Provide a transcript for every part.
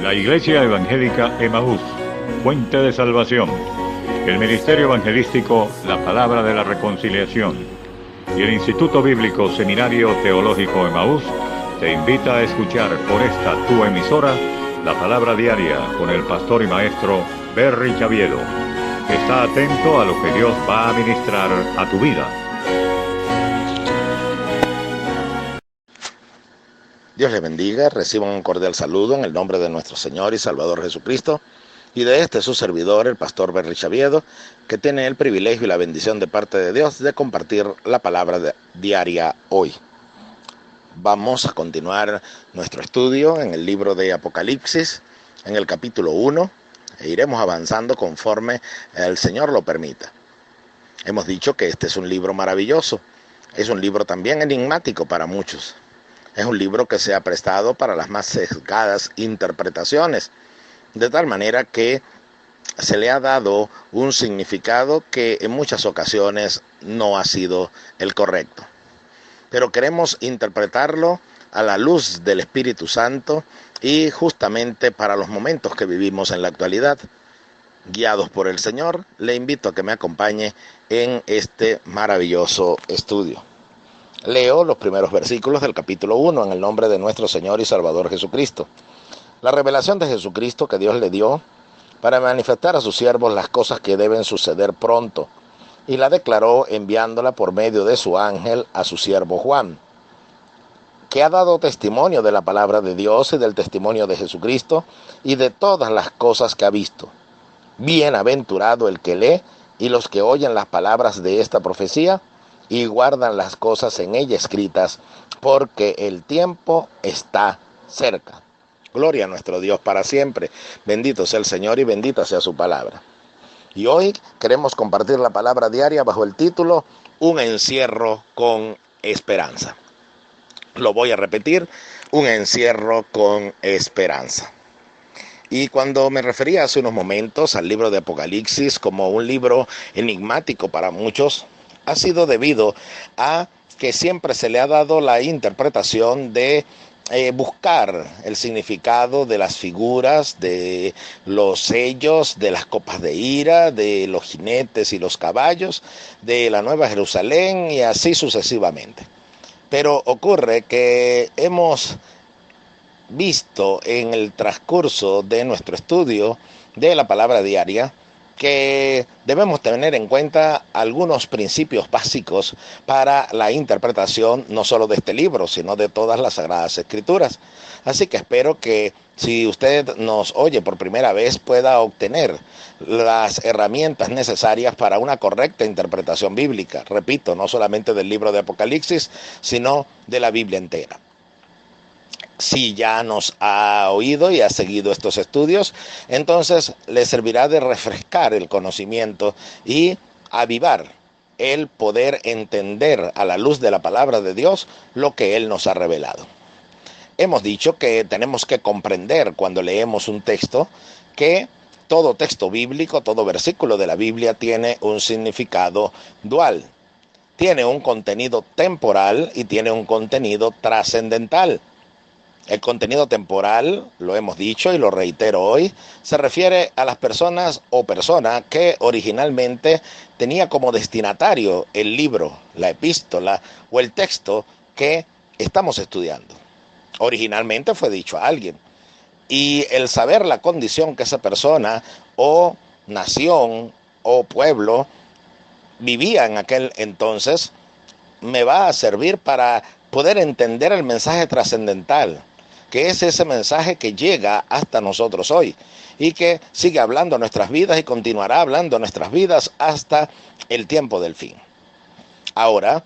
La Iglesia Evangélica Emaús, Fuente de Salvación. El Ministerio Evangelístico La Palabra de la Reconciliación. Y el Instituto Bíblico Seminario Teológico Emaús te invita a escuchar por esta tu emisora la Palabra Diaria con el pastor y maestro Berry Chaviedo. Está atento a lo que Dios va a ministrar a tu vida. Dios les bendiga, reciban un cordial saludo en el nombre de nuestro Señor y Salvador Jesucristo y de su servidor, el pastor Berry Chaviedo, que tiene el privilegio y la bendición de parte de Dios de compartir la palabra diaria hoy. Vamos a continuar nuestro estudio en el libro de Apocalipsis, en el capítulo 1, e iremos avanzando conforme el Señor lo permita. Hemos dicho que este es un libro maravilloso, es un libro también enigmático para muchos. Es un libro que se ha prestado para las más sesgadas interpretaciones, de tal manera que se le ha dado un significado que en muchas ocasiones no ha sido el correcto. Pero queremos interpretarlo a la luz del Espíritu Santo y justamente para los momentos que vivimos en la actualidad. Guiados por el Señor, le invito a que me acompañe en este maravilloso estudio. Leo los primeros versículos del capítulo 1 en el nombre de nuestro Señor y Salvador Jesucristo. La revelación de Jesucristo que Dios le dio para manifestar a sus siervos las cosas que deben suceder pronto, y la declaró enviándola por medio de su ángel a su siervo Juan, que ha dado testimonio de la palabra de Dios y del testimonio de Jesucristo y de todas las cosas que ha visto. Bienaventurado el que lee y los que oyen las palabras de esta profecía y guardan las cosas en ella escritas, porque el tiempo está cerca. Gloria a nuestro Dios para siempre. Bendito sea el Señor y bendita sea su palabra. Y hoy queremos compartir la palabra diaria bajo el título Un encierro con esperanza. Lo voy a repetir, un encierro con esperanza. Y cuando me refería hace unos momentos al libro de Apocalipsis como un libro enigmático para muchos, ha sido debido a que siempre se le ha dado la interpretación de buscar el significado de las figuras, de los sellos, de las copas de ira, de los jinetes y los caballos, de la Nueva Jerusalén y así sucesivamente. Pero ocurre que hemos visto en el transcurso de nuestro estudio de la palabra diaria que debemos tener en cuenta algunos principios básicos para la interpretación no solo de este libro, sino de todas las Sagradas Escrituras. Así que espero que si usted nos oye por primera vez pueda obtener las herramientas necesarias para una correcta interpretación bíblica. Repito, no solamente del libro de Apocalipsis, sino de la Biblia entera. Si ya nos ha oído y ha seguido estos estudios, entonces le servirá de refrescar el conocimiento y avivar el poder entender a la luz de la palabra de Dios lo que Él nos ha revelado. Hemos dicho que tenemos que comprender cuando leemos un texto que todo texto bíblico, todo versículo de la Biblia tiene un significado dual. Tiene un contenido temporal y tiene un contenido trascendental. El contenido temporal, lo hemos dicho y lo reitero hoy, se refiere a las personas o persona que originalmente tenía como destinatario el libro, la epístola o el texto que estamos estudiando. Originalmente fue dicho a alguien. Y el saber la condición que esa persona o nación o pueblo vivía en aquel entonces me va a servir para poder entender el mensaje trascendental, que es ese mensaje que llega hasta nosotros hoy y que sigue hablando nuestras vidas y continuará hablando nuestras vidas hasta el tiempo del fin. Ahora,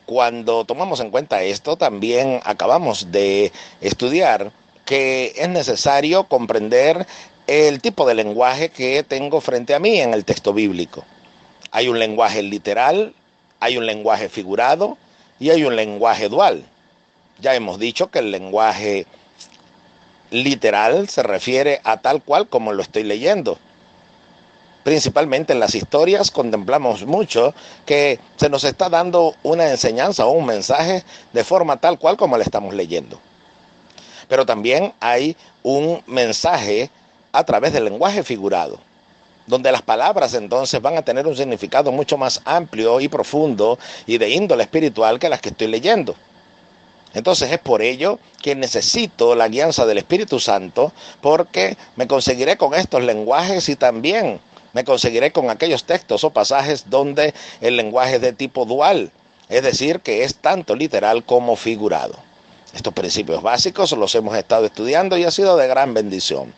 cuando tomamos en cuenta esto, también acabamos de estudiar que es necesario comprender el tipo de lenguaje que tengo frente a mí en el texto bíblico. Hay un lenguaje literal, hay un lenguaje figurado y hay un lenguaje dual. Ya hemos dicho que el lenguaje literal se refiere a tal cual como lo estoy leyendo. Principalmente en las historias contemplamos mucho que se nos está dando una enseñanza o un mensaje de forma tal cual como la estamos leyendo. Pero también hay un mensaje a través del lenguaje figurado, donde las palabras entonces van a tener un significado mucho más amplio y profundo y de índole espiritual que las que estoy leyendo. Entonces es por ello que necesito la guianza del Espíritu Santo, porque me conseguiré con estos lenguajes y también me conseguiré con aquellos textos o pasajes donde el lenguaje es de tipo dual, es decir, que es tanto literal como figurado. Estos principios básicos los hemos estado estudiando y ha sido de gran bendición.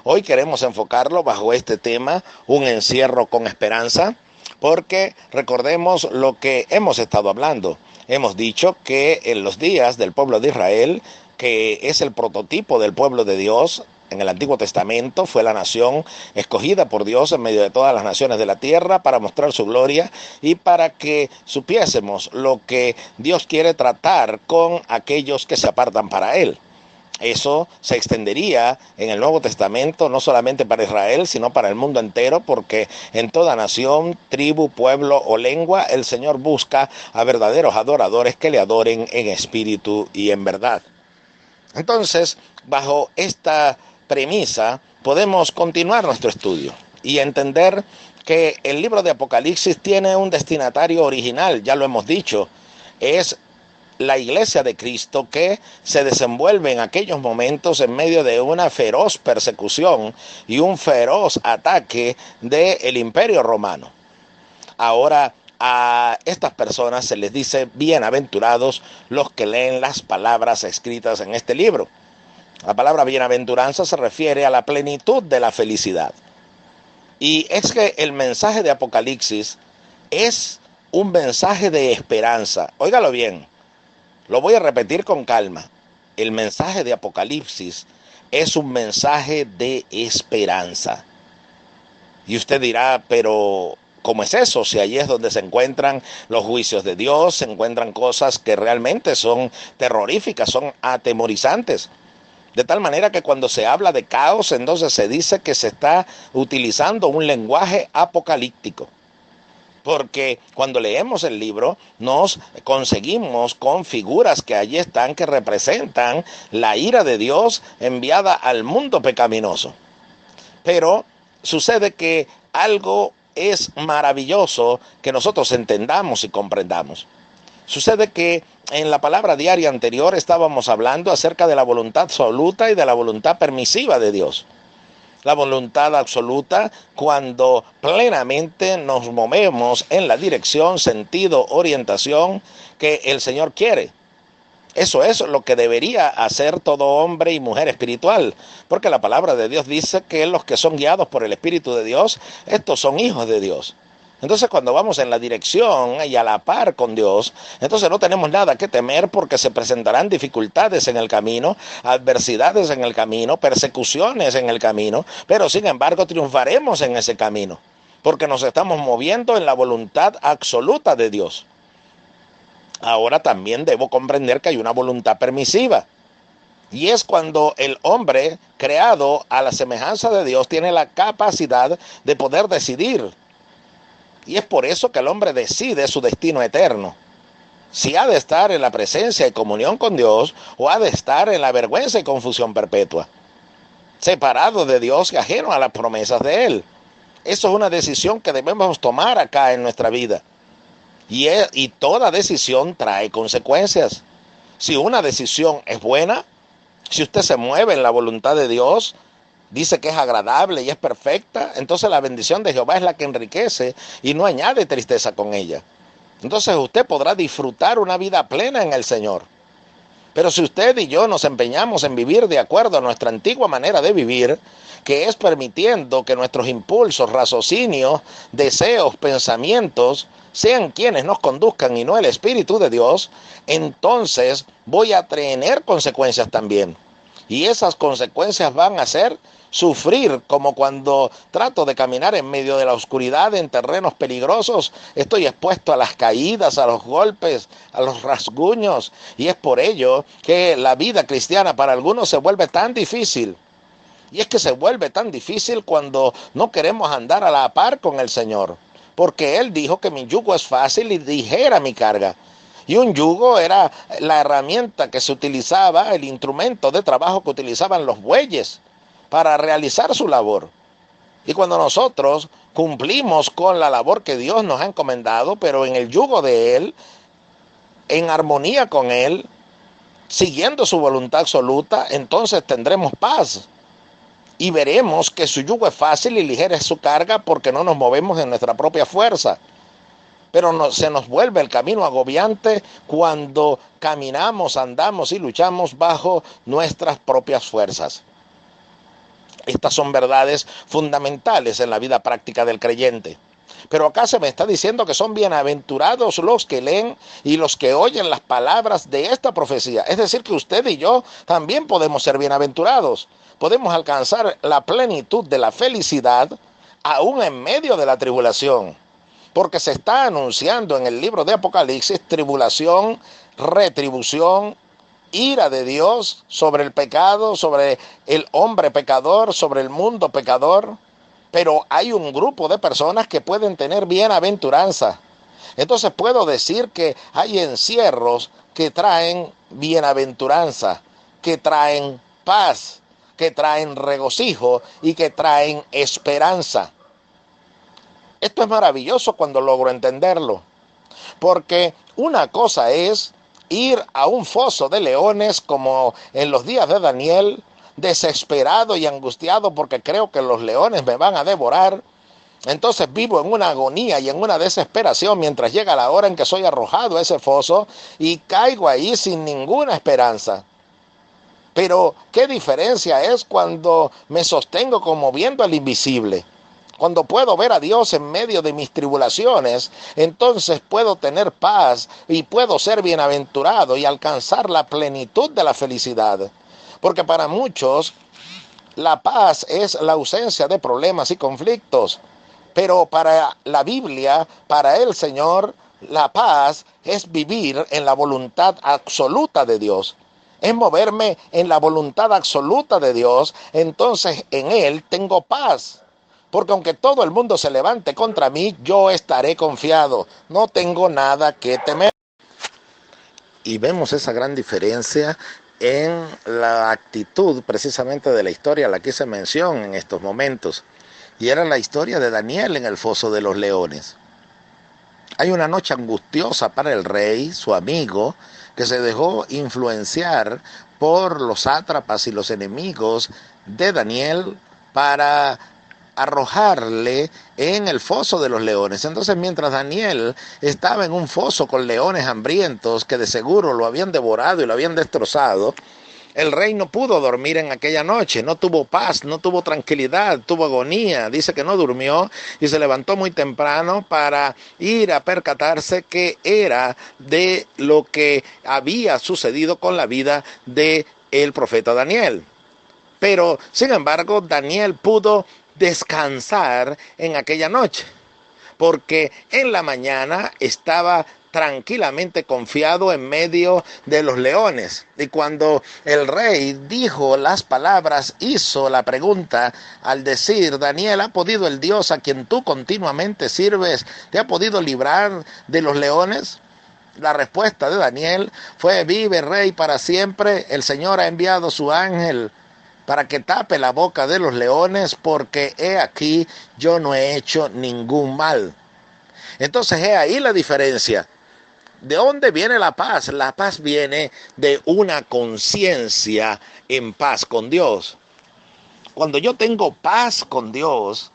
Hoy queremos enfocarlo bajo este tema, un encierro con esperanza, porque recordemos lo que hemos estado hablando. Hemos dicho que en los días del pueblo de Israel, que es el prototipo del pueblo de Dios, en el Antiguo Testamento fue la nación escogida por Dios en medio de todas las naciones de la tierra para mostrar su gloria y para que supiésemos lo que Dios quiere tratar con aquellos que se apartan para Él. Eso se extendería en el Nuevo Testamento no solamente para Israel, sino para el mundo entero, porque en toda nación, tribu, pueblo o lengua, el Señor busca a verdaderos adoradores que le adoren en espíritu y en verdad. Entonces, bajo esta premisa, podemos continuar nuestro estudio y entender que el libro de Apocalipsis tiene un destinatario original, ya lo hemos dicho, es la iglesia de Cristo, que se desenvuelve en aquellos momentos en medio de una feroz persecución y un feroz ataque del Imperio Romano. Ahora a estas personas se les dice bienaventurados los que leen las palabras escritas en este libro. La palabra bienaventuranza se refiere a la plenitud de la felicidad. Y es que el mensaje de Apocalipsis es un mensaje de esperanza. Óigalo bien. Lo voy a repetir con calma. El mensaje de Apocalipsis es un mensaje de esperanza. Y usted dirá, pero ¿cómo es eso? Si allí es donde se encuentran los juicios de Dios, se encuentran cosas que realmente son terroríficas, son atemorizantes. De tal manera que cuando se habla de caos, entonces se dice que se está utilizando un lenguaje apocalíptico. Porque cuando leemos el libro nos conseguimos con figuras que allí están que representan la ira de Dios enviada al mundo pecaminoso. Pero sucede que algo es maravilloso que nosotros entendamos y comprendamos. Sucede que en la palabra diaria anterior estábamos hablando acerca de la voluntad absoluta y de la voluntad permisiva de Dios. La voluntad absoluta cuando plenamente nos movemos en la dirección, sentido, orientación que el Señor quiere. Eso es lo que debería hacer todo hombre y mujer espiritual, porque la palabra de Dios dice que los que son guiados por el Espíritu de Dios, estos son hijos de Dios. Entonces cuando vamos en la dirección y a la par con Dios, entonces no tenemos nada que temer porque se presentarán dificultades en el camino, adversidades en el camino, persecuciones en el camino, pero sin embargo triunfaremos en ese camino, porque nos estamos moviendo en la voluntad absoluta de Dios. Ahora también debo comprender que hay una voluntad permisiva. Y es cuando el hombre creado a la semejanza de Dios tiene la capacidad de poder decidir. Y es por eso que el hombre decide su destino eterno. Si ha de estar en la presencia y comunión con Dios o ha de estar en la vergüenza y confusión perpetua. Separado de Dios y ajeno a las promesas de Él. Eso es una decisión que debemos tomar acá en nuestra vida. Y toda decisión trae consecuencias. Si una decisión es buena, si usted se mueve en la voluntad de Dios, dice que es agradable y es perfecta, entonces la bendición de Jehová es la que enriquece y no añade tristeza con ella. Entonces usted podrá disfrutar una vida plena en el Señor. Pero si usted y yo nos empeñamos en vivir de acuerdo a nuestra antigua manera de vivir, que es permitiendo que nuestros impulsos, raciocinios, deseos, pensamientos, sean quienes nos conduzcan y no el Espíritu de Dios, entonces voy a tener consecuencias también. Y esas consecuencias van a ser sufrir, como cuando trato de caminar en medio de la oscuridad en terrenos peligrosos, estoy expuesto a las caídas, a los golpes, a los rasguños, y es por ello que la vida cristiana para algunos se vuelve tan difícil. Y es que se vuelve tan difícil cuando no queremos andar a la par con el Señor, porque Él dijo que mi yugo es fácil y ligera mi carga. Y un yugo era la herramienta que se utilizaba, el instrumento de trabajo que utilizaban los bueyes para realizar su labor. Y cuando nosotros cumplimos con la labor que Dios nos ha encomendado, pero en el yugo de Él, en armonía con Él, siguiendo su voluntad absoluta, entonces tendremos paz. Y veremos que su yugo es fácil y ligera es su carga porque no nos movemos en nuestra propia fuerza. Pero se nos vuelve el camino agobiante cuando caminamos, andamos y luchamos bajo nuestras propias fuerzas. Estas son verdades fundamentales en la vida práctica del creyente. Pero acá se me está diciendo que son bienaventurados los que leen y los que oyen las palabras de esta profecía. Es decir, que usted y yo también podemos ser bienaventurados. Podemos alcanzar la plenitud de la felicidad aún en medio de la tribulación. Porque se está anunciando en el libro de Apocalipsis tribulación, retribución, ira de Dios sobre el pecado, sobre el hombre pecador, sobre el mundo pecador. Pero hay un grupo de personas que pueden tener bienaventuranza. Entonces puedo decir que hay encierros que traen bienaventuranza, que traen paz, que traen regocijo y que traen esperanza. Esto es maravilloso cuando logro entenderlo, porque una cosa es ir a un foso de leones como en los días de Daniel, desesperado y angustiado porque creo que los leones me van a devorar. Entonces vivo en una agonía y en una desesperación mientras llega la hora en que soy arrojado a ese foso y caigo ahí sin ninguna esperanza. Pero qué diferencia es cuando me sostengo como viendo al invisible. Cuando puedo ver a Dios en medio de mis tribulaciones, entonces puedo tener paz y puedo ser bienaventurado y alcanzar la plenitud de la felicidad. Porque para muchos la paz es la ausencia de problemas y conflictos. Pero para la Biblia, para el Señor, la paz es vivir en la voluntad absoluta de Dios. Es moverme en la voluntad absoluta de Dios, entonces en Él tengo paz. Porque aunque todo el mundo se levante contra mí, yo estaré confiado. No tengo nada que temer. Y vemos esa gran diferencia en la actitud precisamente de la historia a la que se menciona en estos momentos. Y era la historia de Daniel en el foso de los leones. Hay una noche angustiosa para el rey, su amigo, que se dejó influenciar por los sátrapas y los enemigos de Daniel para arrojarle en el foso de los leones. Entonces, mientras Daniel estaba en un foso con leones hambrientos que de seguro lo habían devorado y lo habían destrozado, el rey no pudo dormir en aquella noche, no tuvo paz, no tuvo tranquilidad, tuvo agonía. Dice que no durmió y se levantó muy temprano para ir a percatarse qué era de lo que había sucedido con la vida del profeta Daniel. Pero, sin embargo, Daniel pudo descansar en aquella noche, porque en la mañana estaba tranquilamente confiado en medio de los leones. Y cuando el rey dijo las palabras, hizo la pregunta al decir: Daniel, ¿ha podido el Dios a quien tú continuamente sirves, te ha podido librar de los leones? La respuesta de Daniel fue: vive rey para siempre, el Señor ha enviado su ángel para que tape la boca de los leones, porque he aquí, yo no he hecho ningún mal. Entonces he ahí la diferencia. ¿De dónde viene la paz? La paz viene de una conciencia en paz con Dios. Cuando yo tengo paz con Dios,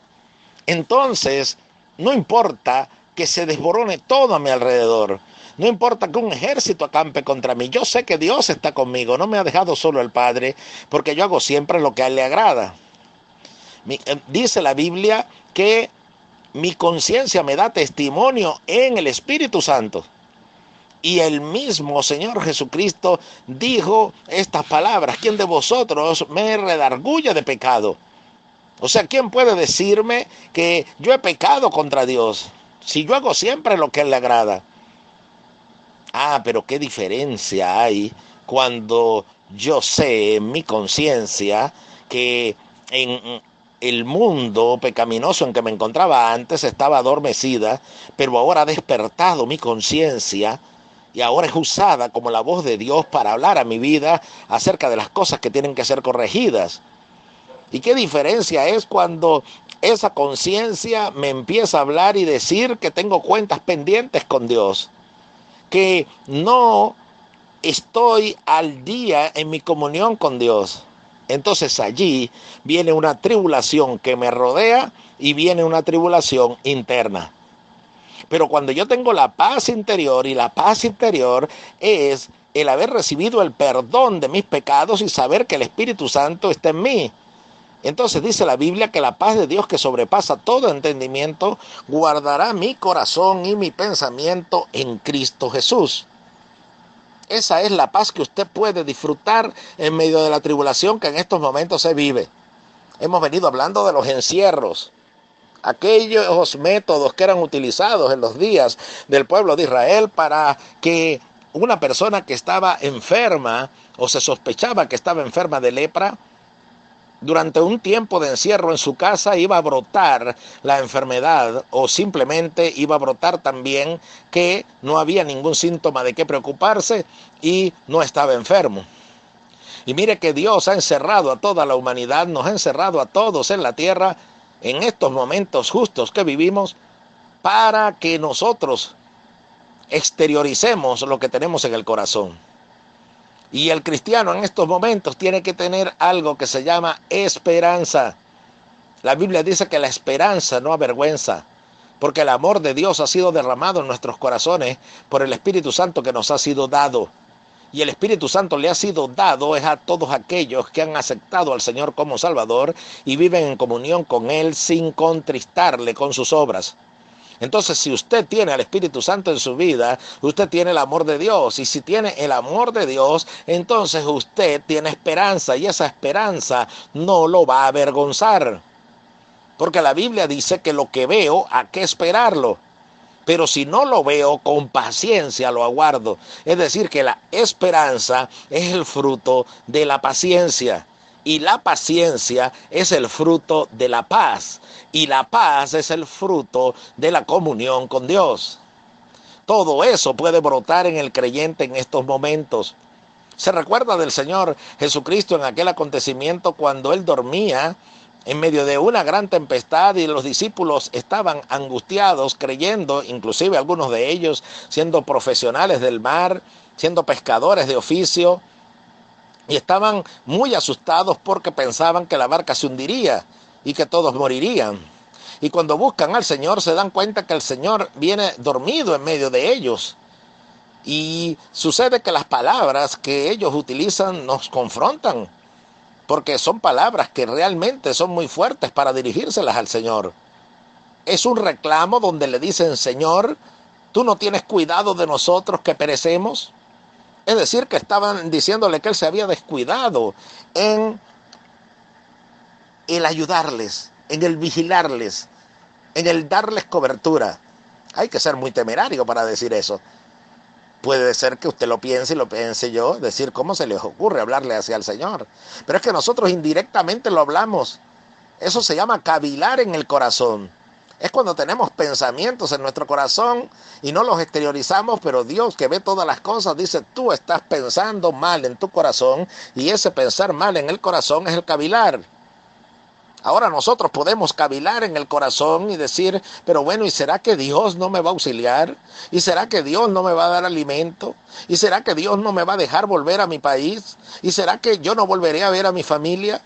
entonces no importa que se desborone todo a mi alrededor. No importa que un ejército acampe contra mí. Yo sé que Dios está conmigo. No me ha dejado solo el Padre, porque yo hago siempre lo que a Él le agrada. Dice la Biblia que mi conciencia me da testimonio en el Espíritu Santo. Y el mismo Señor Jesucristo dijo estas palabras: ¿quién de vosotros me redarguye de pecado? O sea, ¿quién puede decirme que yo he pecado contra Dios si yo hago siempre lo que a Él le agrada? Ah, pero qué diferencia hay cuando yo sé en mi conciencia que en el mundo pecaminoso en que me encontraba antes estaba adormecida, pero ahora ha despertado mi conciencia y ahora es usada como la voz de Dios para hablar a mi vida acerca de las cosas que tienen que ser corregidas. ¿Y qué diferencia es cuando esa conciencia me empieza a hablar y decir que tengo cuentas pendientes con Dios? Que no estoy al día en mi comunión con Dios. Entonces allí viene una tribulación que me rodea y viene una tribulación interna. Pero cuando yo tengo la paz interior, y la paz interior es el haber recibido el perdón de mis pecados y saber que el Espíritu Santo está en mí. Entonces dice la Biblia que la paz de Dios, que sobrepasa todo entendimiento, guardará mi corazón y mi pensamiento en Cristo Jesús. Esa es la paz que usted puede disfrutar en medio de la tribulación que en estos momentos se vive. Hemos venido hablando de los encierros, aquellos métodos que eran utilizados en los días del pueblo de Israel para que una persona que estaba enferma o se sospechaba que estaba enferma de lepra, durante un tiempo de encierro en su casa iba a brotar la enfermedad, o simplemente iba a brotar también que no había ningún síntoma de qué preocuparse y no estaba enfermo. Y mire que Dios ha encerrado a toda la humanidad, nos ha encerrado a todos en la tierra en estos momentos justos que vivimos, para que nosotros exterioricemos lo que tenemos en el corazón. Y el cristiano en estos momentos tiene que tener algo que se llama esperanza. La Biblia dice que la esperanza no avergüenza, porque el amor de Dios ha sido derramado en nuestros corazones por el Espíritu Santo que nos ha sido dado. Y el Espíritu Santo le ha sido dado es a todos aquellos que han aceptado al Señor como Salvador y viven en comunión con Él sin contristarle con sus obras. Entonces, si usted tiene al Espíritu Santo en su vida, usted tiene el amor de Dios. Y si tiene el amor de Dios, entonces usted tiene esperanza. Y esa esperanza no lo va a avergonzar. Porque la Biblia dice que lo que veo, hay que esperarlo. Pero si no lo veo, con paciencia lo aguardo. Es decir, que la esperanza es el fruto de la paciencia. Y la paciencia es el fruto de la paz. Y la paz es el fruto de la comunión con Dios. Todo eso puede brotar en el creyente en estos momentos. Se recuerda del Señor Jesucristo en aquel acontecimiento cuando Él dormía en medio de una gran tempestad y los discípulos estaban angustiados, creyendo, inclusive algunos de ellos siendo profesionales del mar, siendo pescadores de oficio, y estaban muy asustados porque pensaban que la barca se hundiría y que todos morirían. Y cuando buscan al Señor se dan cuenta que el Señor viene dormido en medio de ellos. Y sucede que las palabras que ellos utilizan nos confrontan, porque son palabras que realmente son muy fuertes para dirigírselas al Señor. Es un reclamo donde le dicen: Señor, ¿tú no tienes cuidado de nosotros que perecemos? Es decir, que estaban diciéndole que Él se había descuidado en el ayudarles, en el vigilarles, en el darles cobertura. Hay que ser muy temerario para decir eso. Puede ser que usted lo piense y lo piense yo, decir, ¿cómo se les ocurre hablarle hacia el Señor? Pero es que nosotros indirectamente lo hablamos. Eso se llama cavilar en el corazón. Es cuando tenemos pensamientos en nuestro corazón y no los exteriorizamos, pero Dios, que ve todas las cosas, dice: tú estás pensando mal en tu corazón, y ese pensar mal en el corazón es el cavilar. Ahora nosotros podemos cavilar en el corazón y decir: pero bueno, ¿y será que Dios no me va a auxiliar? ¿Y será que Dios no me va a dar alimento? ¿Y será que Dios no me va a dejar volver a mi país? ¿Y será que yo no volveré a ver a mi familia?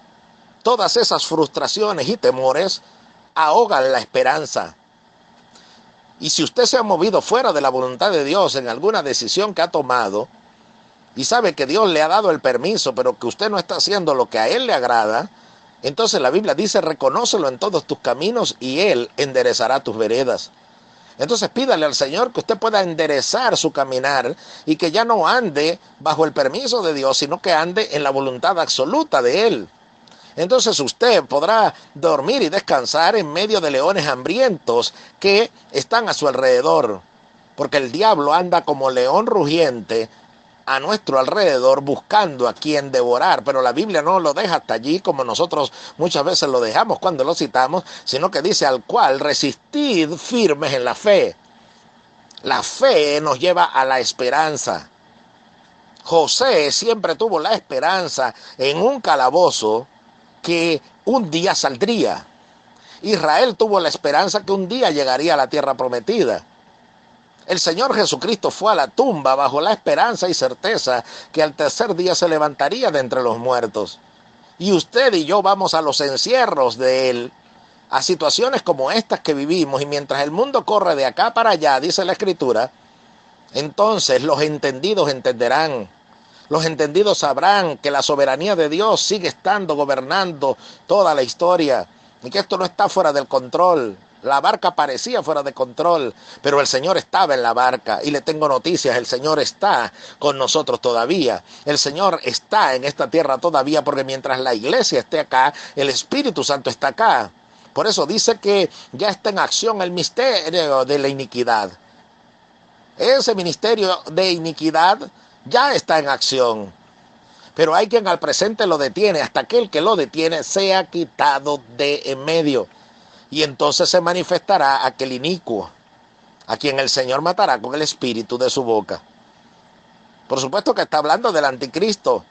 Todas esas frustraciones y temores ahogan la esperanza. Y si usted se ha movido fuera de la voluntad de Dios en alguna decisión que ha tomado, y sabe que Dios le ha dado el permiso, pero que usted no está haciendo lo que a Él le agrada, entonces la Biblia dice: reconócelo en todos tus caminos y Él enderezará tus veredas. Entonces pídale al Señor que usted pueda enderezar su caminar y que ya no ande bajo el permiso de Dios, sino que ande en la voluntad absoluta de Él. Entonces usted podrá dormir y descansar en medio de leones hambrientos que están a su alrededor, porque el diablo anda como león rugiente a nuestro alrededor buscando a quien devorar, pero la Biblia no lo deja hasta allí como nosotros muchas veces lo dejamos cuando lo citamos, sino que dice: al cual resistid firmes en la fe. La fe nos lleva a la esperanza. José siempre tuvo la esperanza en un calabozo que un día saldría. Israel tuvo la esperanza que un día llegaría a la tierra prometida. El Señor Jesucristo fue a la tumba bajo la esperanza y certeza que al tercer día se levantaría de entre los muertos. Y usted y yo vamos a los encierros de Él, a situaciones como estas que vivimos, y mientras el mundo corre de acá para allá, dice la Escritura, entonces los entendidos entenderán. Los entendidos sabrán que la soberanía de Dios sigue estando gobernando toda la historia y que esto no está fuera del control. La barca parecía fuera de control, pero el Señor estaba en la barca. Y le tengo noticias, el Señor está con nosotros todavía. El Señor está en esta tierra todavía, porque mientras la iglesia esté acá, el Espíritu Santo está acá. Por eso dice que ya está en acción el misterio de la iniquidad. Ese ministerio de iniquidad ya está en acción. Pero hay quien al presente lo detiene, hasta que el que lo detiene sea quitado de en medio. Y entonces se manifestará aquel inicuo, a quien el Señor matará con el espíritu de su boca. Por supuesto que está hablando del anticristo,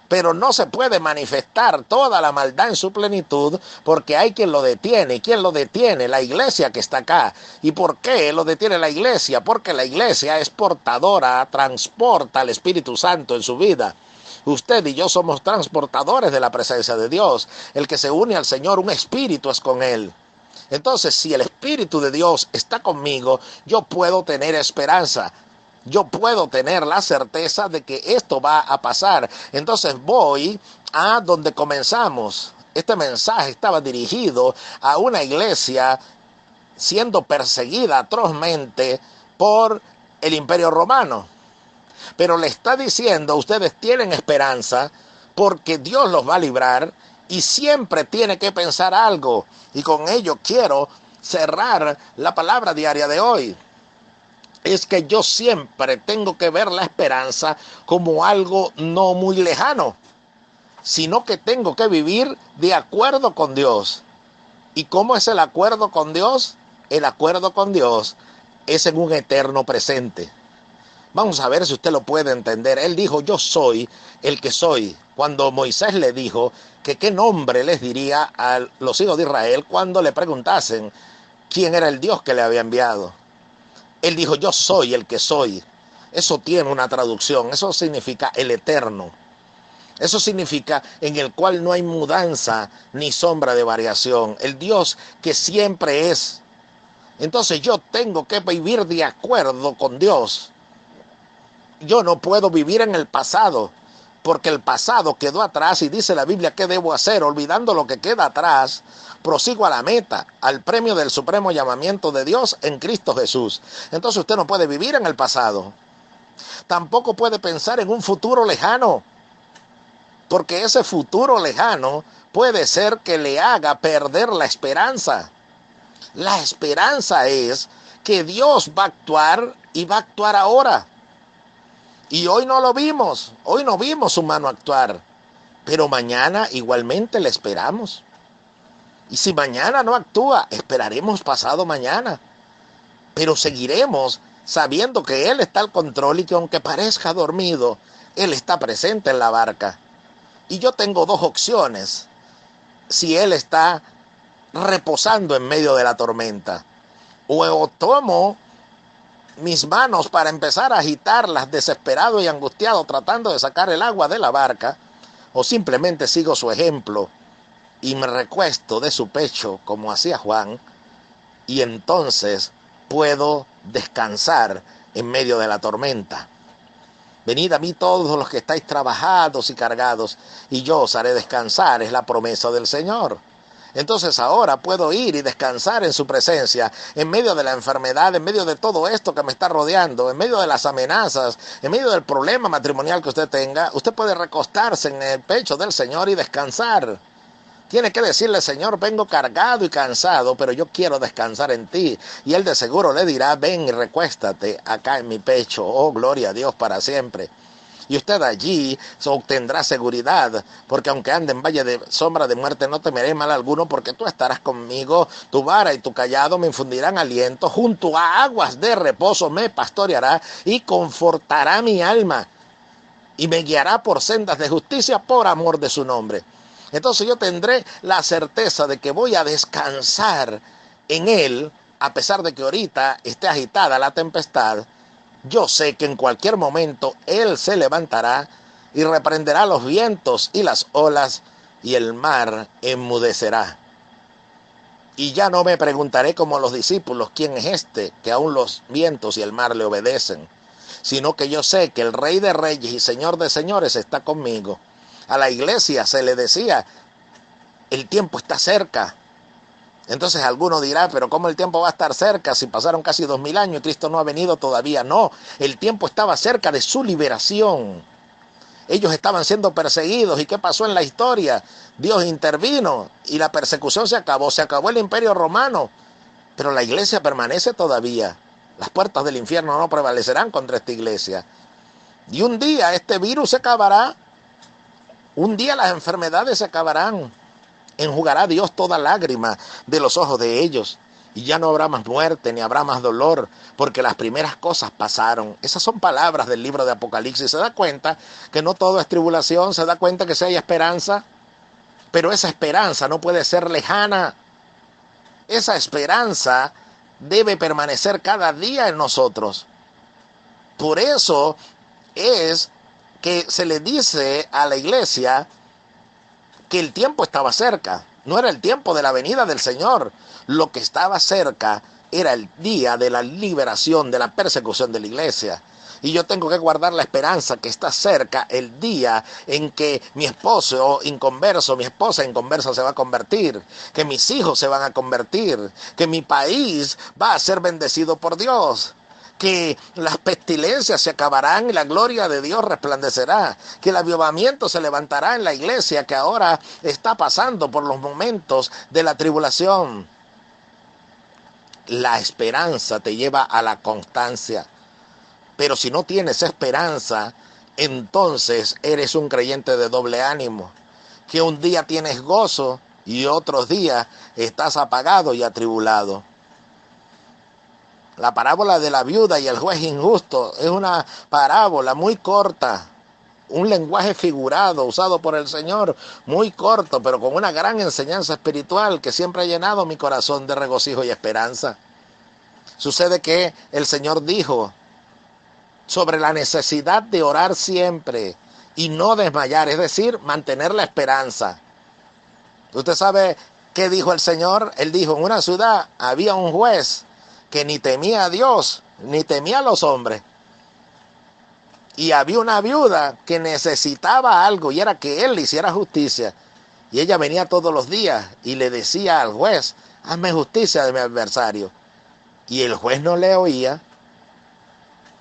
pero no se puede manifestar toda la maldad en su plenitud, porque hay quien lo detiene. ¿Y quién lo detiene? La iglesia que está acá. ¿Y por qué lo detiene la iglesia? Porque la iglesia es portadora, transporta al Espíritu Santo en su vida. Usted y yo somos transportadores de la presencia de Dios. El que se une al Señor, un espíritu es con Él. Entonces, si el Espíritu de Dios está conmigo, yo puedo tener esperanza. Yo puedo tener la certeza de que esto va a pasar. Entonces voy a donde comenzamos. Este mensaje estaba dirigido a una iglesia siendo perseguida atrozmente por el Imperio Romano. Pero le está diciendo, ustedes tienen esperanza porque Dios los va a librar. Y siempre tiene que pensar algo. Y con ello quiero cerrar la palabra diaria de hoy. Es que yo siempre tengo que ver la esperanza como algo no muy lejano, sino que tengo que vivir de acuerdo con Dios. ¿Y cómo es el acuerdo con Dios? El acuerdo con Dios es en un eterno presente. Vamos a ver si usted lo puede entender. Él dijo, yo soy el que soy. Cuando Moisés le dijo que qué nombre les diría a los hijos de Israel cuando le preguntasen quién era el Dios que le había enviado. Él dijo, yo soy el que soy. Eso tiene una traducción. Eso significa el eterno. Eso significa en el cual no hay mudanza ni sombra de variación. El Dios que siempre es. Entonces yo tengo que vivir de acuerdo con Dios. Yo no puedo vivir en el pasado, porque el pasado quedó atrás y dice la Biblia qué debo hacer. Olvidando lo que queda atrás, prosigo a la meta, al premio del supremo llamamiento de Dios en Cristo Jesús. Entonces usted no puede vivir en el pasado. Tampoco puede pensar en un futuro lejano, porque ese futuro lejano puede ser que le haga perder la esperanza. La esperanza es que Dios va a actuar y va a actuar ahora. Y hoy no lo vimos, hoy no vimos su mano actuar, pero mañana igualmente le esperamos. Y si mañana no actúa, esperaremos pasado mañana. Pero seguiremos sabiendo que Él está al control y que aunque parezca dormido, Él está presente en la barca. Y yo tengo dos opciones si Él está reposando en medio de la tormenta. O tomo mis manos para empezar a agitarlas desesperado y angustiado tratando de sacar el agua de la barca, o simplemente sigo su ejemplo y me recuesto de su pecho como hacía Juan, y entonces puedo descansar en medio de la tormenta. Venid a mí todos los que estáis trabajados y cargados, y yo os haré descansar, es la promesa del Señor. Entonces ahora puedo ir y descansar en su presencia, en medio de la enfermedad, en medio de todo esto que me está rodeando, en medio de las amenazas, en medio del problema matrimonial que usted tenga. Usted puede recostarse en el pecho del Señor y descansar. Tiene que decirle, Señor, vengo cargado y cansado, pero yo quiero descansar en ti. Y Él de seguro le dirá, ven y recuéstate acá en mi pecho. Oh, gloria a Dios para siempre. y usted allí obtendrá seguridad, porque aunque ande en valle de sombra de muerte, no temeré mal alguno, porque tú estarás conmigo, tu vara y tu callado me infundirán aliento, junto a aguas de reposo me pastoreará y confortará mi alma, y me guiará por sendas de justicia por amor de su nombre. Entonces yo tendré la certeza de que voy a descansar en Él, a pesar de que ahorita esté agitada la tempestad. Yo sé que en cualquier momento Él se levantará y reprenderá los vientos y las olas, y el mar enmudecerá. Y ya no me preguntaré como los discípulos, ¿quién es este que aún los vientos y el mar le obedecen? Sino que yo sé que el Rey de Reyes y Señor de Señores está conmigo. A la iglesia se le decía, el tiempo está cerca. Entonces alguno dirá, pero ¿cómo el tiempo va a estar cerca si pasaron casi 2000 años y Cristo no ha venido todavía? No, el tiempo estaba cerca de su liberación. Ellos estaban siendo perseguidos. ¿Y qué pasó en la historia? Dios intervino y la persecución se acabó el imperio romano. Pero la iglesia permanece todavía. Las puertas del infierno no prevalecerán contra esta iglesia. Y un día este virus se acabará. Un día las enfermedades se acabarán. Enjugará Dios toda lágrima de los ojos de ellos. Y ya no habrá más muerte, ni habrá más dolor, porque las primeras cosas pasaron. Esas son palabras del libro de Apocalipsis. Se da cuenta que no todo es tribulación, se da cuenta que sí hay esperanza, pero esa esperanza no puede ser lejana. Esa esperanza debe permanecer cada día en nosotros. Por eso es que se le dice a la iglesia que el tiempo estaba cerca. No era el tiempo de la venida del Señor. Lo que estaba cerca era el día de la liberación de la persecución de la iglesia. Y yo tengo que guardar la esperanza que está cerca el día en que mi esposo inconverso, mi esposa inconversa se va a convertir, que mis hijos se van a convertir, que mi país va a ser bendecido por Dios, que las pestilencias se acabarán y la gloria de Dios resplandecerá, que el avivamiento se levantará en la iglesia que ahora está pasando por los momentos de la tribulación. La esperanza te lleva a la constancia, pero si no tienes esperanza, entonces eres un creyente de doble ánimo, que un día tienes gozo y otros días estás apagado y atribulado. La parábola de la viuda y el juez injusto es una parábola muy corta, un lenguaje figurado usado por el Señor, muy corto, pero con una gran enseñanza espiritual que siempre ha llenado mi corazón de regocijo y esperanza. Sucede que el Señor dijo sobre la necesidad de orar siempre y no desmayar, es decir, mantener la esperanza. ¿Usted sabe qué dijo el Señor? Él dijo, en una ciudad había un juez que ni temía a Dios, ni temía a los hombres. Y había una viuda que necesitaba algo y era que él le hiciera justicia. Y ella venía todos los días y le decía al juez, hazme justicia de mi adversario. Y el juez no le oía,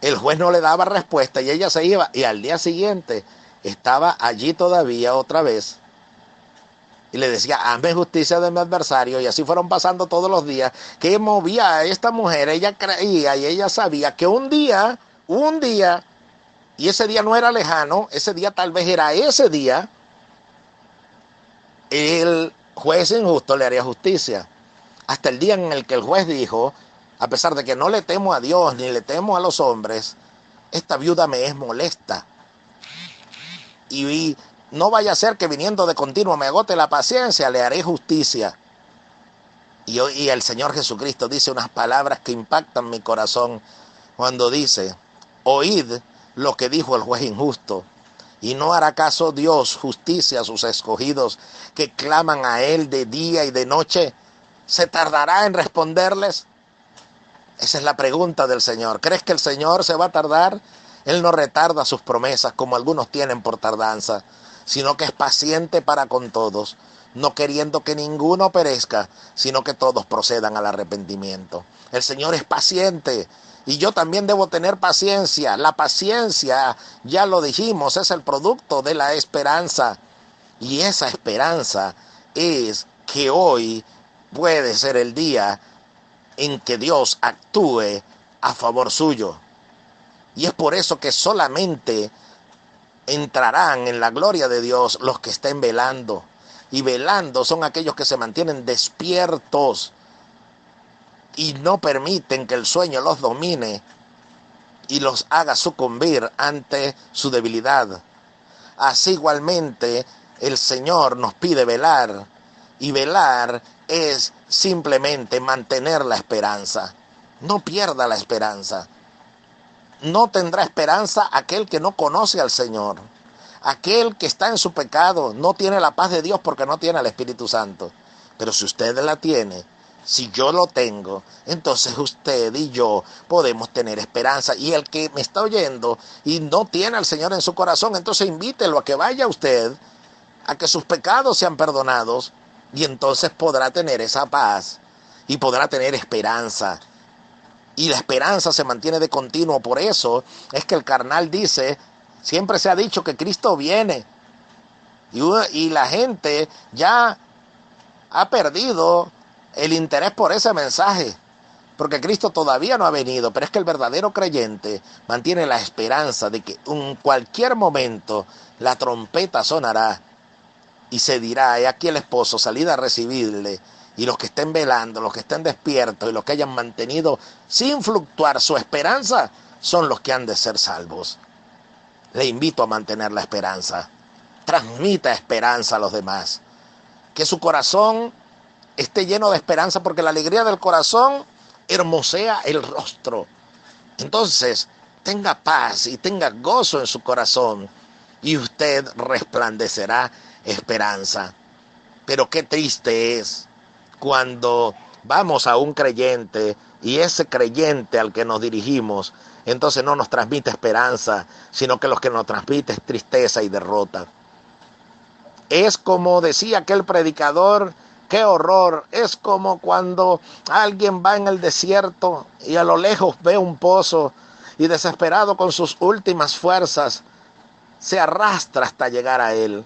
el juez no le daba respuesta y ella se iba. Y al día siguiente estaba allí todavía otra vez. Y le decía, hazme justicia de mi adversario. Y así fueron pasando todos los días. Que movía a esta mujer, ella creía y ella sabía que un día, y ese día no era lejano, ese día tal vez era ese día, el juez injusto le haría justicia. Hasta el día en el que el juez dijo, a pesar de que no le temo a Dios ni le temo a los hombres, esta viuda me es molesta. Y no vaya a ser que viniendo de continuo me agote la paciencia, le haré justicia. Y el Señor Jesucristo dice unas palabras que impactan mi corazón cuando dice, oíd lo que dijo el juez injusto, y no hará caso Dios justicia a sus escogidos que claman a Él de día y de noche. ¿Se tardará en responderles? Esa es la pregunta del Señor. ¿Crees que el Señor se va a tardar? Él no retarda sus promesas como algunos tienen por tardanza, sino que es paciente para con todos, no queriendo que ninguno perezca, sino que todos procedan al arrepentimiento. El Señor es paciente y yo también debo tener paciencia. La paciencia, ya lo dijimos, es el producto de la esperanza. Y esa esperanza es que hoy puede ser el día en que Dios actúe a favor suyo. Y es por eso que solamente entrarán en la gloria de Dios los que estén velando. Y velando son aquellos que se mantienen despiertos y no permiten que el sueño los domine y los haga sucumbir ante su debilidad. Así igualmente el Señor nos pide velar, y velar es simplemente mantener la esperanza. No pierda la esperanza. No tendrá esperanza aquel que no conoce al Señor. Aquel que está en su pecado no tiene la paz de Dios porque no tiene al Espíritu Santo. Pero si usted la tiene, si yo lo tengo, entonces usted y yo podemos tener esperanza. Y el que me está oyendo y no tiene al Señor en su corazón, entonces invítelo a que vaya usted, a que sus pecados sean perdonados, y entonces podrá tener esa paz y podrá tener esperanza. Y la esperanza se mantiene de continuo. Por eso es que el carnal dice, siempre se ha dicho que Cristo viene. Y la gente ya ha perdido el interés por ese mensaje, porque Cristo todavía no ha venido. Pero es que el verdadero creyente mantiene la esperanza de que en cualquier momento la trompeta sonará y se dirá, he aquí el esposo, salid a recibirle. Y los que estén velando, los que estén despiertos y los que hayan mantenido sin fluctuar su esperanza, son los que han de ser salvos. Le invito a mantener la esperanza. Transmita esperanza a los demás. Que su corazón esté lleno de esperanza, porque la alegría del corazón hermosea el rostro. Entonces, tenga paz y tenga gozo en su corazón y usted resplandecerá esperanza. Pero qué triste es cuando vamos a un creyente y ese creyente al que nos dirigimos entonces no nos transmite esperanza, sino que lo que nos transmite es tristeza y derrota. Es como decía aquel predicador, qué horror, es como cuando alguien va en el desierto y a lo lejos ve un pozo y desesperado con sus últimas fuerzas se arrastra hasta llegar a él.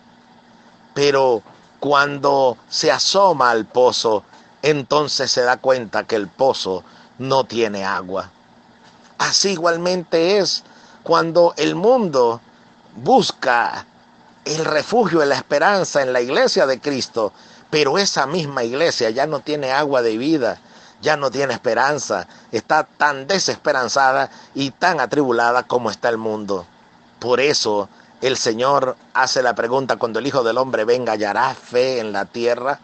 Pero cuando se asoma al pozo, entonces se da cuenta que el pozo no tiene agua. Así igualmente es cuando el mundo busca el refugio y la esperanza en la iglesia de Cristo, pero esa misma iglesia ya no tiene agua de vida, ya no tiene esperanza, está tan desesperanzada y tan atribulada como está el mundo. Por eso el Señor hace la pregunta, cuando el Hijo del Hombre venga, ¿hallará fe en la tierra?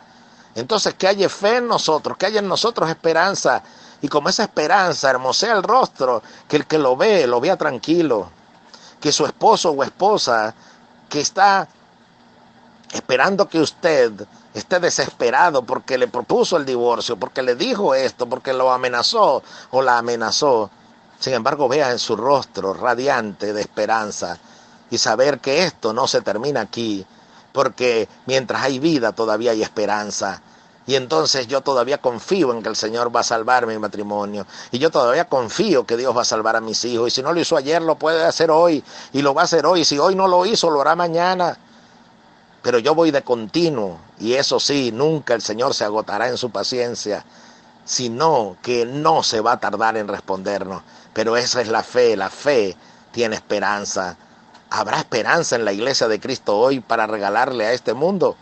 Entonces, que haya fe en nosotros, que haya en nosotros esperanza, y como esa esperanza hermosea el rostro, que el que lo vea tranquilo, que su esposo o esposa que está esperando que usted esté desesperado porque le propuso el divorcio, porque le dijo esto, porque lo amenazó o la amenazó, sin embargo vea en su rostro radiante de esperanza y saber que esto no se termina aquí, porque mientras hay vida todavía hay esperanza. Y entonces yo todavía confío en que el Señor va a salvar mi matrimonio. Y yo todavía confío que Dios va a salvar a mis hijos. Y si no lo hizo ayer, lo puede hacer hoy. Y lo va a hacer hoy. Y si hoy no lo hizo, lo hará mañana. Pero yo voy de continuo. Y eso sí, nunca el Señor se agotará en su paciencia, sino que no se va a tardar en respondernos. Pero esa es la fe. La fe tiene esperanza. ¿Habrá esperanza en la iglesia de Cristo hoy para regalarle a este mundo?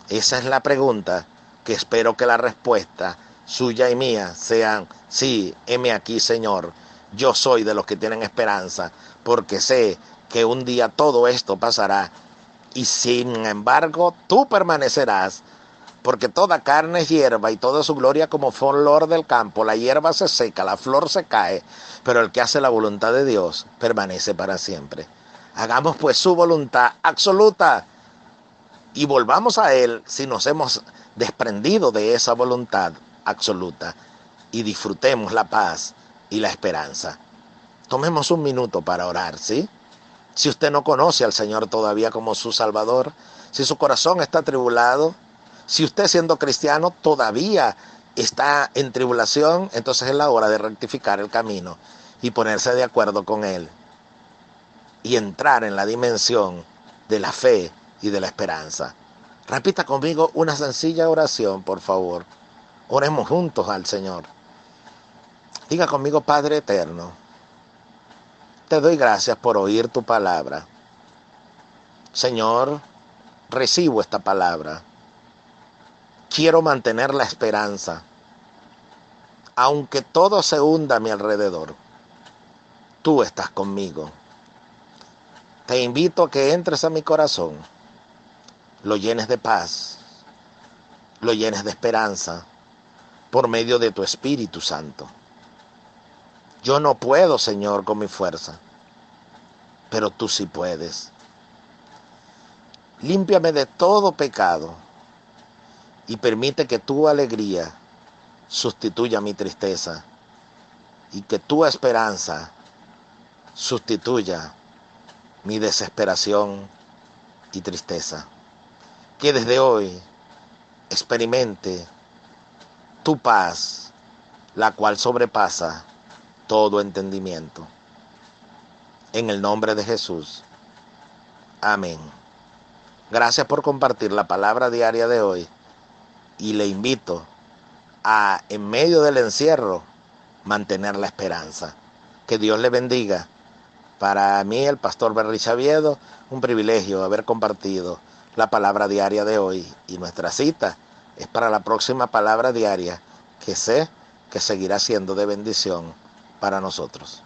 Esa es la pregunta, que espero que la respuesta suya y mía sean, sí, heme aquí, Señor. Yo soy de los que tienen esperanza, porque sé que un día todo esto pasará, y sin embargo tú permanecerás, porque toda carne es hierba y toda su gloria como flor del campo. La hierba se seca, la flor se cae, pero el que hace la voluntad de Dios permanece para siempre. Hagamos pues su voluntad absoluta y volvamos a Él si nos hemos desprendido de esa voluntad absoluta, y disfrutemos la paz y la esperanza. Tomemos un minuto para orar, ¿sí? Si usted no conoce al Señor todavía como su Salvador, si su corazón está atribulado, si usted siendo cristiano todavía está en tribulación, entonces es la hora de rectificar el camino y ponerse de acuerdo con Él y entrar en la dimensión de la fe y de la esperanza. Repita conmigo una sencilla oración, por favor. Oremos juntos al Señor. Diga conmigo: Padre eterno, te doy gracias por oír tu palabra. Señor, recibo esta palabra. Quiero mantener la esperanza, aunque todo se hunda a mi alrededor. Tú estás conmigo. Te invito a que entres a mi corazón, lo llenes de paz, lo llenes de esperanza, por medio de tu Espíritu Santo. Yo no puedo, Señor, con mi fuerza, pero tú sí puedes. Límpiame de todo pecado y permite que tu alegría sustituya mi tristeza y que tu esperanza sustituya mi desesperación y tristeza. Que desde hoy experimente tu paz, la cual sobrepasa todo entendimiento. En el nombre de Jesús. Amén. Gracias por compartir la palabra diaria de hoy y le invito a, en medio del encierro, mantener la esperanza. Que Dios le bendiga. Para mí, el pastor Berry Chaviedo, un privilegio haber compartido la palabra diaria de hoy, y nuestra cita es para la próxima palabra diaria, que sé que seguirá siendo de bendición para nosotros.